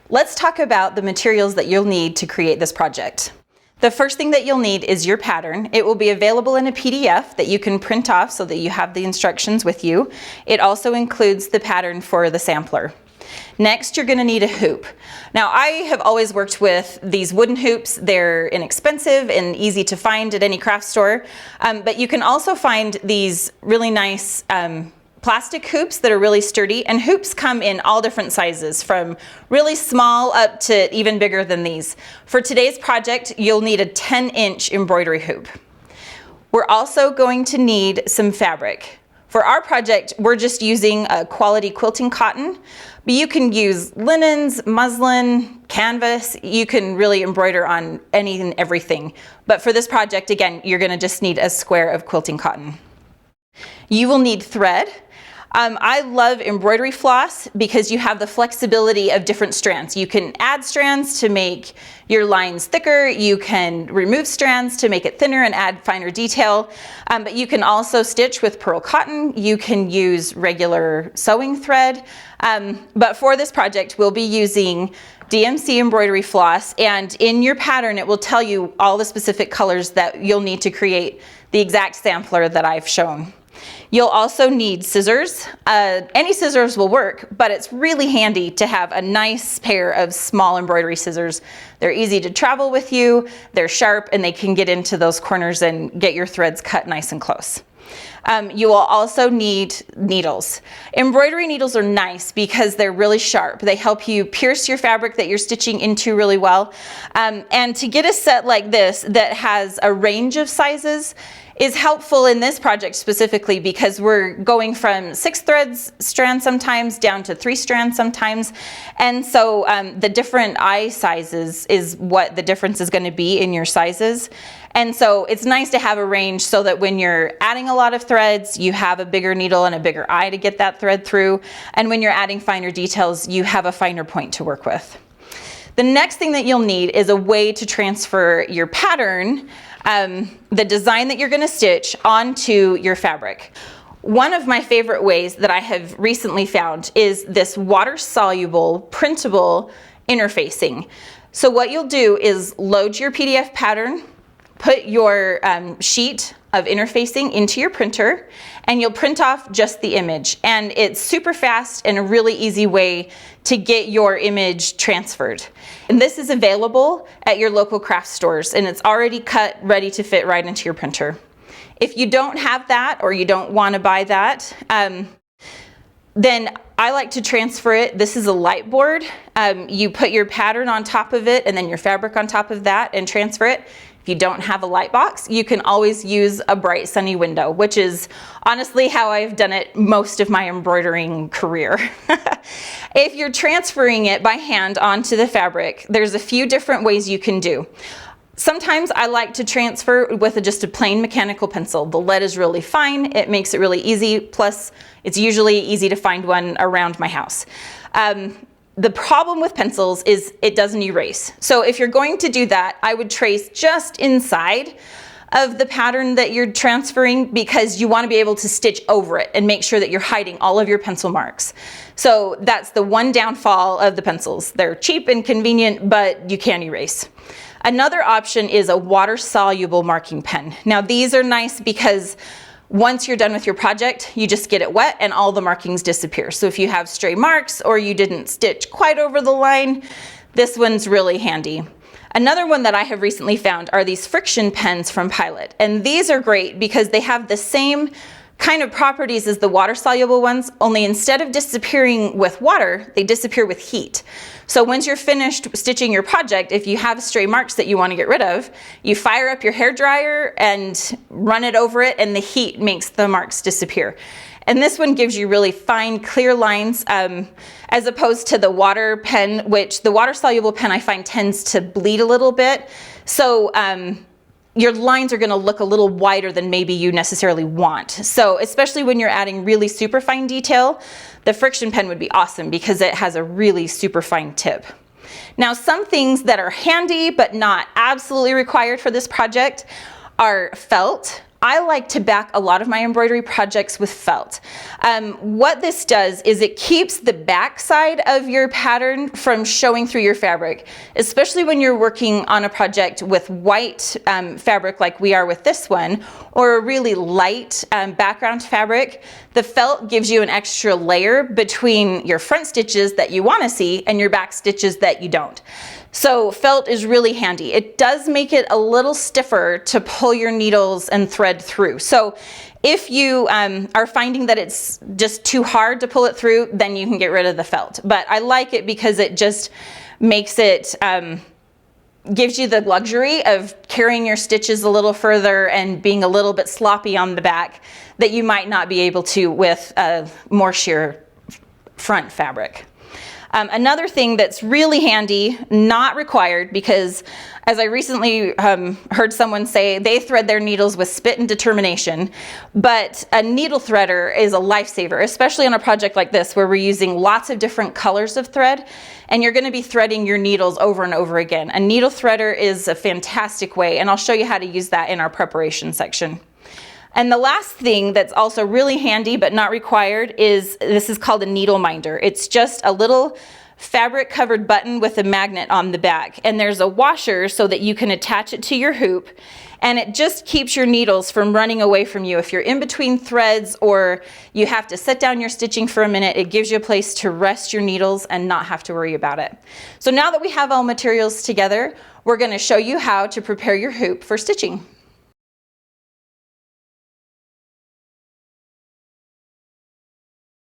Let's talk about the materials that you'll need to create this project. The first thing that you'll need is your pattern. It will be available in a PDF that you can print off so that you have the instructions with you. It also includes the pattern for the sampler. Next, you're going to need a hoop. Now, I have always worked with these wooden hoops. They're inexpensive and easy to find at any craft store, but you can also find these really nice plastic hoops that are really sturdy, and hoops come in all different sizes, from really small up to even bigger than these. For today's project, you'll need a 10-inch embroidery hoop. We're also going to need some fabric. For our project, we're just using a quality quilting cotton, but you can use linens, muslin, canvas. You can really embroider on any and everything. But for this project, again, you're going to just need a square of quilting cotton. You will need thread. I love embroidery floss because you have the flexibility of different strands. You can add strands to make your lines thicker. You can remove strands to make it thinner and add finer detail. But you can also stitch with pearl cotton. You can use regular sewing thread. But for this project, we'll be using DMC embroidery floss, and in your pattern it will tell you all the specific colors that you'll need to create the exact sampler that I've shown. You'll also need scissors. Any scissors will work, but it's really handy to have a nice pair of small embroidery scissors. They're easy to travel with you, they're sharp, and they can get into those corners and get your threads cut nice and close. You will also need needles. Embroidery needles are nice because they're really sharp. They help you pierce your fabric that you're stitching into really well. And to get a set like this that has a range of sizes is helpful in this project specifically because we're going from 6 strands sometimes down to 3 strands sometimes. And so the different eye sizes is what the difference is going to be in your sizes. And so it's nice to have a range so that when you're adding a lot of threads, you have a bigger needle and a bigger eye to get that thread through. And when you're adding finer details, you have a finer point to work with. The next thing that you'll need is a way to transfer your pattern, the design that you're going to stitch, onto your fabric. One of my favorite ways that I have recently found is this water-soluble, printable interfacing. So what you'll do is load your PDF pattern, put your sheet of interfacing into your printer, and you'll print off just the image. And it's super fast and a really easy way to get your image transferred. And this is available at your local craft stores, and it's already cut, ready to fit right into your printer. If you don't have that, or you don't want to buy that, then I like to transfer it. This is a light board. You put your pattern on top of it and then your fabric on top of that and transfer it. If you don't have a light box, you can always use a bright sunny window, which is honestly how I've done it most of my embroidering career. If you're transferring it by hand onto the fabric, there's a few different ways you can do. Sometimes I like to transfer with just a plain mechanical pencil. The lead is really fine, it makes it really easy, plus it's usually easy to find one around my house. The problem with pencils is it doesn't erase. So if you're going to do that, I would trace just inside of the pattern that you're transferring because you want to be able to stitch over it and make sure that you're hiding all of your pencil marks. So that's the one downfall of the pencils. They're cheap and convenient, but you can't erase. Another option is a water-soluble marking pen. Now these are nice because once you're done with your project, you just get it wet and all the markings disappear. So if you have stray marks or you didn't stitch quite over the line, this one's really handy. Another one that I have recently found are these friction pens from Pilot. And these are great because they have the same kind of properties as the water-soluble ones, only instead of disappearing with water, they disappear with heat. So once you're finished stitching your project, if you have stray marks that you want to get rid of, you fire up your hairdryer and run it over it, and the heat makes the marks disappear. And this one gives you really fine, clear lines, as opposed to the water pen, which the water-soluble pen I find tends to bleed a little bit. So your lines are going to look a little wider than maybe you necessarily want. So especially when you're adding really super fine detail, the friction pen would be awesome because it has a really super fine tip. Now, some things that are handy but not absolutely required for this project are felt. I like to back a lot of my embroidery projects with felt. What this does is it keeps the back side of your pattern from showing through your fabric, especially when you're working on a project with white fabric like we are with this one, or a really light background fabric. The felt gives you an extra layer between your front stitches that you want to see and your back stitches that you don't. So felt is really handy. It does make it a little stiffer to pull your needles and thread through. So if you are finding that it's just too hard to pull it through, then you can get rid of the felt. But I like it because it just makes it, gives you the luxury of carrying your stitches a little further and being a little bit sloppy on the back that you might not be able to with a more sheer front fabric. Another thing that's really handy, not required, because as I recently heard someone say, they thread their needles with spit and determination, but a needle threader is a lifesaver, especially on a project like this where we're using lots of different colors of thread and you're going to be threading your needles over and over again. A needle threader is a fantastic way, and I'll show you how to use that in our preparation section. And the last thing that's also really handy but not required is, this is called a needle minder. It's just a little fabric covered button with a magnet on the back, and there's a washer so that you can attach it to your hoop, and it just keeps your needles from running away from you. If you're in between threads or you have to set down your stitching for a minute, it gives you a place to rest your needles and not have to worry about it. So now that we have all materials together, we're going to show you how to prepare your hoop for stitching.